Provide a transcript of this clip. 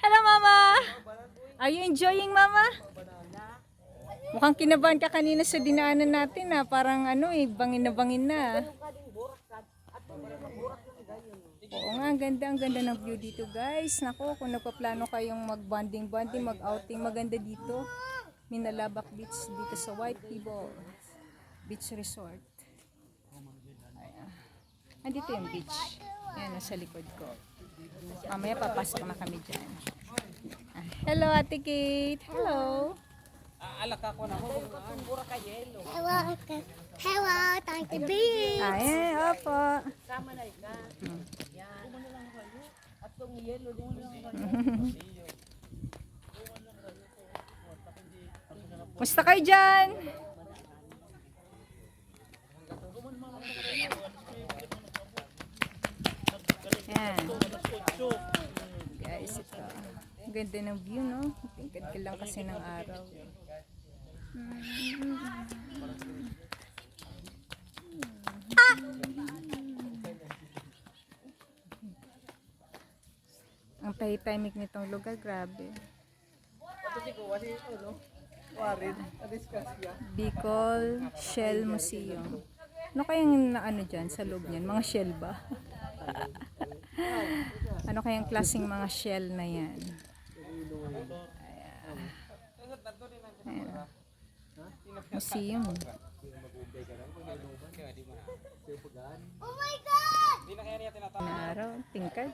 Hello, Mama! Are you enjoying, Mama? Mukhang kinabahan ka kanina sa dinaanan natin na parang ano eh, bangin na. Oo nga, ang ganda ng view dito guys. Nako, kung nagpaplano kayong mag-bonding, mag-outing, maganda dito. Minalabak Beach dito sa White People Beach Resort. Ayan. Andito yung beach. Ayan, nasa likod ko. Mamaya papasok na kami dyan. Hello, Ate Kate. Hello. Hello, Tante Beach. Ayan, opo. Musta kayo dyan? Ayan. Guys, ito. Ang ganda ng view, no? Tingkad ka lang kasi ng araw. Ang tahimik nitong lugar, grabe. Bicol Shell Museum. Ano kayang ano dyan sa loob niyan? Mga shell ba? Ano kayang klaseng mga shell na yan? Ayan. Ayan. Museum. Oh my God! Na araw, tingkad.